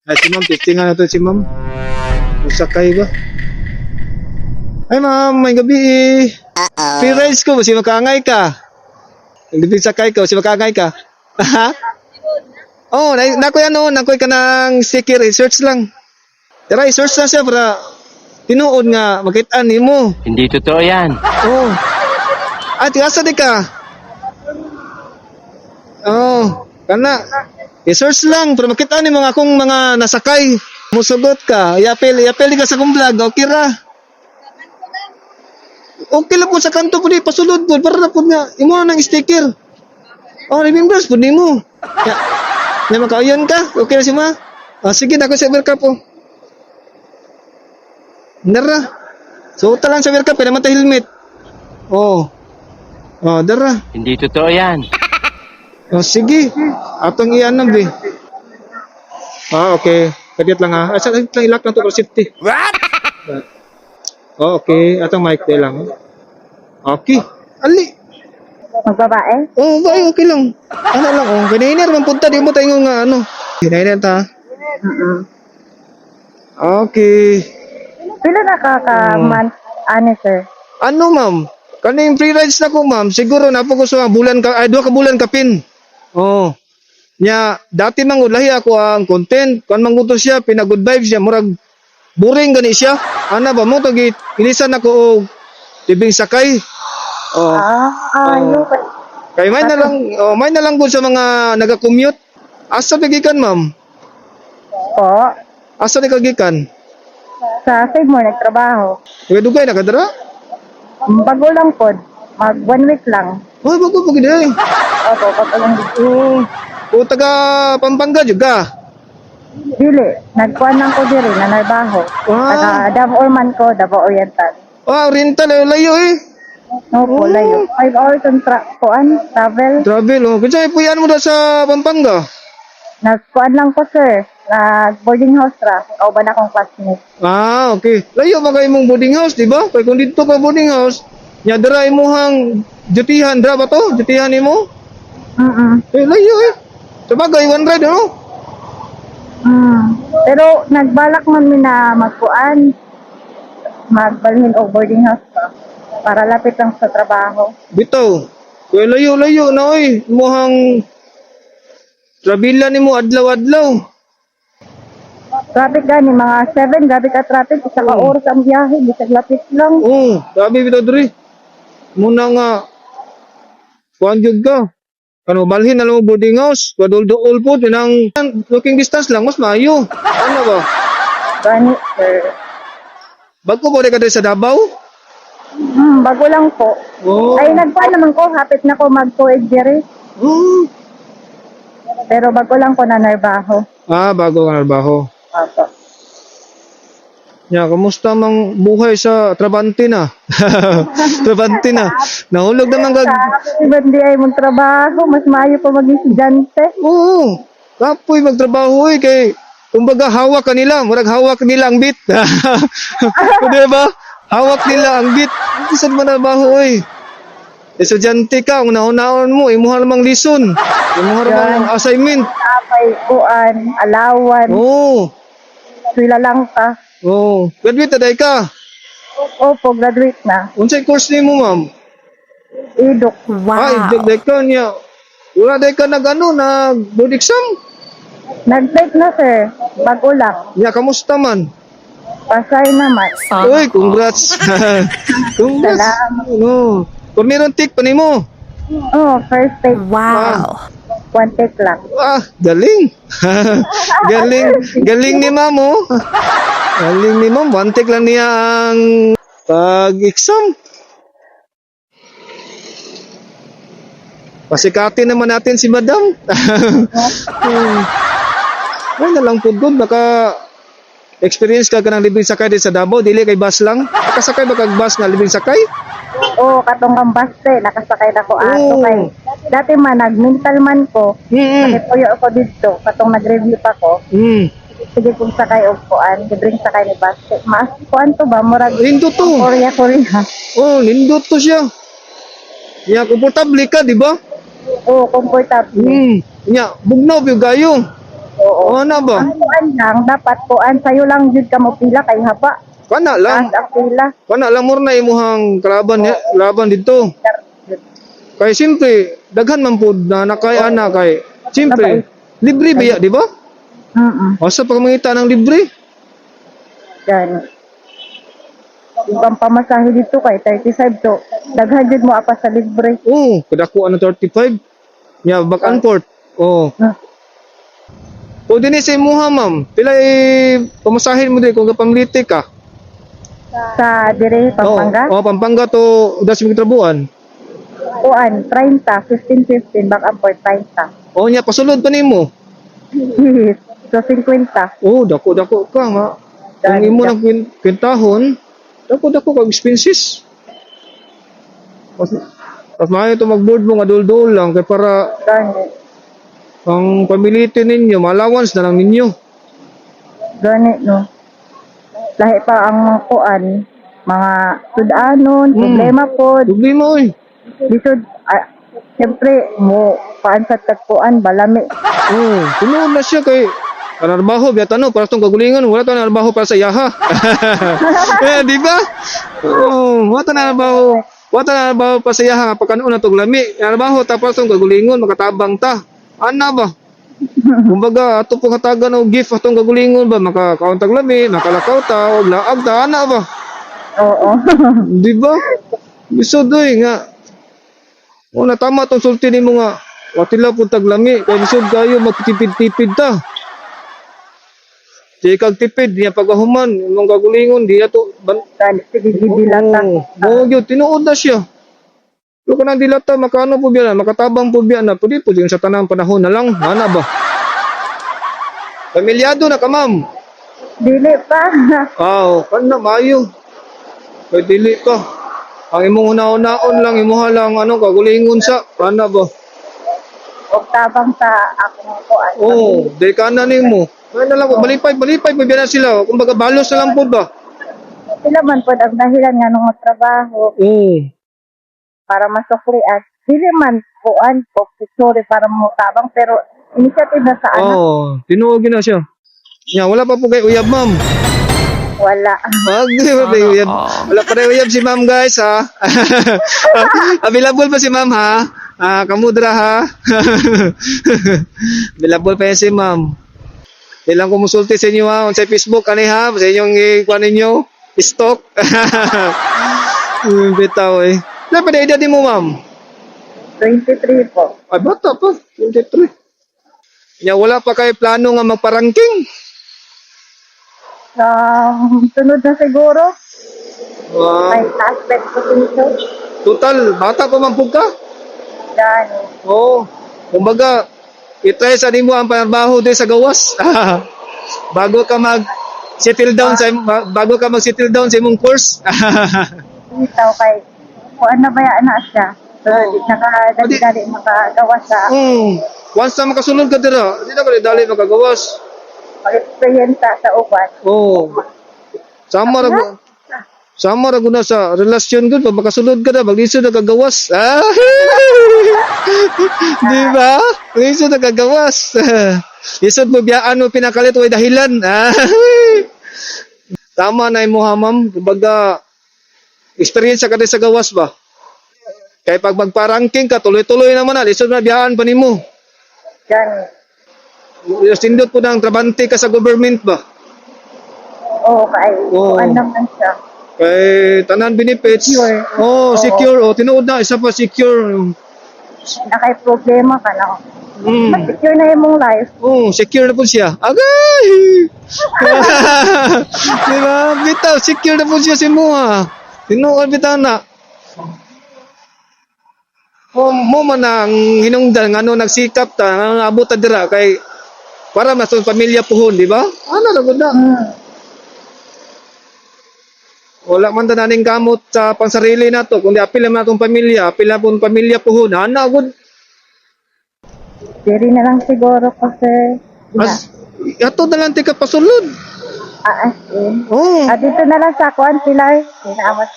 Ay, si ma'am, testingan na to si ma'am. Magsakay ba? Ay, ma'am, may gabi eh. Free rides ko, basi makangay ka. Libing sakay ko, basi makangay ka. Ha? Oh, nakoy ano, nakoy ka ng sticker, research lang. Tara, research lang siya para tinuod nga, makitaan ni mo. Hindi totoo yan. Oh. Ay, tigasa di ka. Oh, kana. I-search lang para makita ni mga akong mga nasakay. Musugot ka. Yapel di ka sa kong vlog. Okay ra. Okay lang po sa kanto po di. Pasulod po. Para na po nga. Imo na ng sticker. Oh, remembers po di mo. Ya makauyon ka. Okay na si ma. Oh, sige na ako sa welcome po. Dara. Suota lang sa welcome. Pwede naman tayo helmet. Oh. Oh, dara. Hindi totoo yan. Oh, sige. Atong iyan na, be. Ah, okay. Kadit lang ha. Asa lang ilak lang to for safety. What? Oh, okay. Atong mic day lang. Okay. Ali. Magbabae? Oh, bye. Okay lang. Ano lang. Oh, kanina naman punta. Di mo tayo nga ano. Kanina ta. Okay. Pila na ka-month, sir? Ano, ma'am? Kaning free rides na ko, ma'am. Siguro na po ko sa bulan ka, ay, 2 ka bulan kapin. Oh. Nya, dati mangulahi ako ang content. Kung manguto siya, pinag-good vibes siya. Murag, boring gani siya. Ana ba mo, tagi, ilisan ako o tibing sakay. Oh. Yung Kay may na lang po sa mga naga-commute. Asa nagikan, ma'am? po. Asa nagikan? Sa save mo, nagtrabaho. Dugay na kadara? Bago lang po. Mag 1 week lang. Oh, bago po gid. Opo, pag-alang dito. O taga Pampanga juga. Dili, nagkuhan lang ko diri, na narbaho. Ah. Taga Davao man ko, Davao Oriental. Ah, rental layo eh. Opo, layo. 5 hours on travel. Travel oh. Kinsa puyan mo da sa Pampanga? Nagkuhan lang ko, sir. Nag-boarding house ra. Kauban akong classmate. Ah, okay. Layo ba kay imong boarding house, di ba? Kay kung dito ka boarding house, nya dira imong jutihan dra ba to? Jutihan nimo? Eh, layo eh. Sabagay one ride no? Pero nagbalak man mi na magkuan. Magbalhin o boarding house pa. Para lapit lang sa trabaho. Bitaw. Kay layo na oy. Imong trabila nimo adlaw-adlaw. Traffic gani, mga 7, gabi ka traffic. Isa ka oras ang biyahe, bisag lapit lang. Oh, sabi bitaw diri. Muna nga kuan jud ka. Ano balhin na mo boarding house, padul-duol po tinang walking distance lang mas maayo. Ano ba? Gani, sir. Bago ba ka sa Davao? Bago lang po. Oh. Ay, nagkuhan naman ko, hapit na ko mag-tuig diri. Oh. Pero bago lang ko na narbaho. Ah, bago ka trabaho. Opo. Ya, kamusta mang buhay sa Trabante na? Trabante na. Nahulog naman kag. Ibang di ay mong trabaho, mas maayo pa maging estudyante. Oo. Kapoy magtrabaho eh kay kumbaga hawak kanila, murag hawak nila ang bit. Di ba? Hawak nila ang bit. Saan man trabaho eh? Estudyante ka, unahon mo, imuha namang lison. Imuha namang assignment. Apay, kuan, alawan, Oo. sila lang ka. Oo. Graduate na ka. Opo, graduate na. Unsay course nimo, ma'am? Idok. Ay, dek ka niya. Wala dek ka board exam. Nag-take na, sir. Bago lang. Niya, kamusta man? Pasay naman. Uy, congrats. Congrats. Salamat. No. Kung meron tik pa nimo. Oh, first take. Wow. One take lang. Ah, galing. galing ni ma'am oh. Galing ni ma'am, one take lang niya ang pag-exam. Pasikatin naman natin si madam. Ay na lang po doon, naka experience ka ng libing sakay din sa Davao, dili kay bus lang. Nakasakay ba kag bus nga libing sakay? Oo, katong kambaste. Nakasakay na ko ato Oo. kay. Dati man, nag-mental man ko. Mm. Nakipuyo ako dito. Katong nag-review pa ko. Sige kung sakay o kuan. Libreng sakay ni baste. Mas kuan to ba? Murag Nindot to. Korea. Oh, nindot to siya. Ya, komportable ka, di ba? Oo, comfortable. Ya, bugnaw yung gayo. Oo. O na ba? Ang kuan lang, dapat kuan sa'yo lang jud ka mo pila kay haba. Kana lang. Taas ang pila. Kana lang mo na imuhang kalaban laban dito. Kay siyempre, daghan man po na nakaya na kay siyempre, libre ba di ba? Asa pa mangita ng libre? Yan. Ibang pamasahe dito kay 35 to. Daghan jud mo apa sa libre. Oo, kadako ano 35. Nya back and forth. Oo. O din sa imuha ma'am, pila pamasahin mo din kung kapangliti ka. Sa dire Pampanga. Oo, Pampanga to das mig trabuan. Kuan 30, 15 back and forth 30. O nya pasulod pa nimo. So 50. Oh, dako ka nga. Kung imo nang kwintahon, dako ka expenses. Mas maayo to mag-board mo nga dul-dul lang kay para Gani. ang pamiliti ninyo, allowance na lang ninyo. Gani no. Lahi pa ang kuan mga sudanon, problema po. Dugli mo oy. Lisod siyempre mo paan sa tagpuan balami. Oh, tunood na siya kay narbaho biya tanong para tong kagulingan, wala ta narbaho para sa yaha. Di ba? Oh, wala ta narbaho. Wala ta narbaho para sa yaha nga pagkanon na tong lami. Narbaho ta para tong kagulingon makatabang ta. Ana ba? Kumbaga ato pong hatagan og gift atong kagulingon ba makakauntag lami, makalakaw ta og laag ta ana ba? Oo. Di ba? Bisod doy nga. Una tama tong sulti nimo nga watila pud taglami kay bisod kayo magtipid-tipid ta. Di kag tipid niya pagahuman imong kagulingon di ato Sige dilata. Oo, gyud tinuod na siya. Pero kanang dilata makano po biya na makatabang po biya na pudi po sa tanang panahon na lang ana ba? Pamilyado na ka ma'am. Dili pa. Kana mayo. Kay dili ka. Ang imong una-unaon lang imuha lang ano kagulingon sa kana ba? Og tabang sa akong kuan. Oo, di ka na nimo. Ay na lang, balipay pa biya na sila. Kumbaga balos na lang po ba? Sila man po ang dahilan nga nung trabaho Oo. para masukli at dili man kuan po sorry para mo tabang pero initiative na sa anak Tinuog na siya. Nya wala pa po kay uyab ma'am. wala. Wala pa uyab. Wala pa rin uyab si ma'am guys ha. Available pa si ma'am ha. Kamudra ha. Available pa yan si ma'am. Ilang kumusulti sa inyo ha, sa Facebook ani ha, sa inyong ikuan ninyo, stock. Bitaw eh. Wala pa na edad mo ma'am? 23 po. Ay bata pa, 23. Nya wala pa kay plano nga magparangking. Sunod na siguro. May Wow. aspect ko dito. Total, bata pa man pug ka? Gani. Oo. Kumbaga, itry sa nimo ang panarbaho din sa gawas. bago ka mag-settle down sa imong course. Itaw kay kuan na baya na siya. So, dali makagawa sa Once na makasunod ka dira, di na ka dali makagawas. pag-experience sa uban. Oo. Sama ra guna sa relasyon gud pag makasunod ka na maglisod na kagawas. Di ba? Lisod na kagawas. Lisod mo biyaan mo pinakalit way dahilan. Tama na imo ha ma'am. Kumbaga experience ka din sa gawas ba? Kay pag magpa-ranking ka tuloy-tuloy naman na lisod na biyaan pa nimo. Gani. Sindot po ng trabante ka sa government ba? Oo, kay kuan naman siya. Kay tanan benefits. Secure. Secure. Tinuod na isa pa secure. Nakay problema ka na. Mas secure na imong life. Secure na po siya. Agay! Diba? Bitaw, secure na po siya si Mua. Tinuod bitaw na. Mo man ang hinungdan nga nagsikap ta nga abot ta dira kay para mas pamilya puhon, di ba? Ano na gud na. Wala man ta naning kamot sa pansarili nato kundi apil man atong pamilya, apil na pong pamilya puhon. Ana gud. Diri na lang siguro kasi Ato na lang tika pasulod. as in. Dito na lang sa kuan sila. Sinaamat.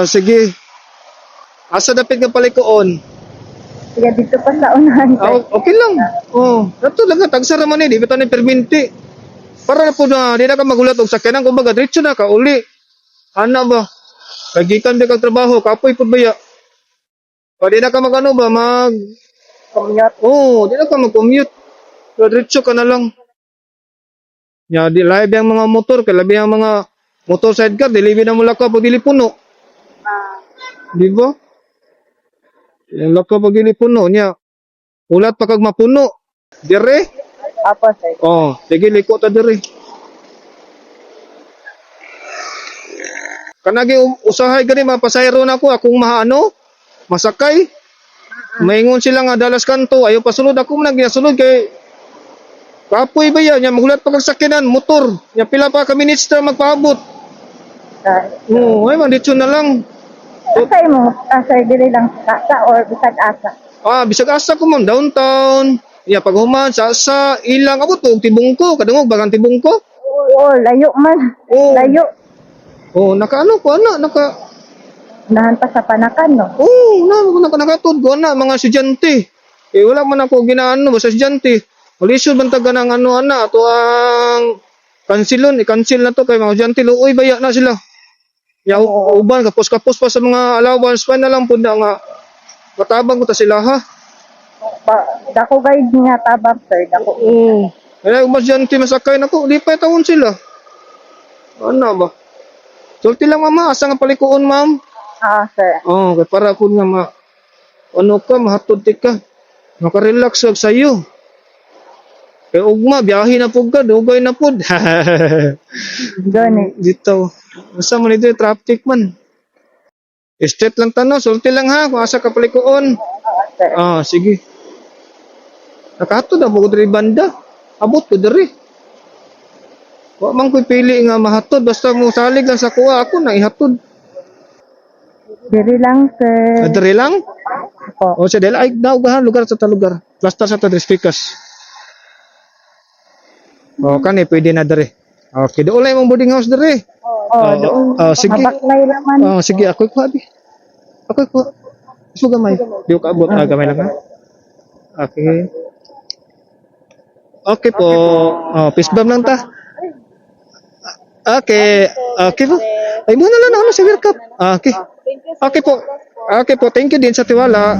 Sige. Asa dapit nga palikuon? Sige, dito pa sa unahan, sir. Okay lang. Oh, nato lang tagsara man di bitaw ni perminti. Para na po na di na ka magulat og sakyanan kumbaga diretso na ka uli. Ana ba? Kagikan di kag trabaho, kapoy pud baya. Pa di na ka magano ba mag Commute. di na ka mag-commute. So, diretso ka na lang. Ya, di live yung mga motor, kaya labi ang mga motor sidecar, dilibi na mula ka pag dili puno. Di ba? Yung laka pag dili puno niya. Ulat pa kag mapuno. Dire? Apo, sir. Oh, sige liko ta dire. Kanagi usahay gani mga pasahero na ko akong maano, masakay. Maingon sila nga dalas kanto, ayo pasulod ako man ginasulod kay kapoy ba yan, nya magulat pa kag sakyanan, motor. Nya pila pa ka minutes na magpaabot. Ay man dito na lang. Asay mo, sir, dili lang sa or bisag asa. Bisag asa ko ma'am, downtown. Ya pag human sa ilang abot og tibong ko, kadungog bagang tibong ko. Oo, layo man. Oo. Layo. Nakaano ko ana, naka Unahan pa sa panakan, no? nakatod ko na mga estudyante. Wala man ako ginaano basta estudyante. Ulisod man taga ng ano ana ato ang kansilon, i-cancel na to kay mga estudyante luoy baya na sila. Ya uban kapos-kapos pa sa mga allowance pa na lang pud na nga matabang ko ta sila ha. Dako guide nga tabang, sir. Dako. Kaya umas estudyante masakay nako, di pa taon sila. Ano ba? Sulti lang mama, asa nga palikuon ma'am? Sir. Kaya para ko nga mahatod ti ka. Makarelax wag sayo. Kaya ugma, biyahe na po ka, dugay na po. Gani. Dito. Asa man ito, traffic man. Straight lang tanong, sulti lang ha, kung asa ka palikuon. Sir. Sige. Nakahatod na po ko diri banda. Abot ko diri. Wa man ko'y pili nga mahatod, basta mo salig lang sa kuha, ako na ihatod. Diri lang, sir. Diri lang? Opo. Sa dela ay naugahan lugar sa lugar. Cluster sa Tadrispikas. Kani pwede na diri. Okay, doon lang mong boarding house diri. Doon. Sige. Mabaklay naman. Sige, ako'y kuha bi. Ako'y kuha. Gusto gamay. Di ko kaabot. Gamay lang ha. Okay. Okay po. Peace bomb lang ta. Okay. Okay po. Ay, muna lang ako sa World Cup. Okay. Okay po. Okay po. Thank you din sa tiwala.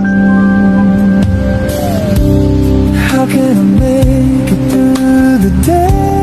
How can I make it through the day?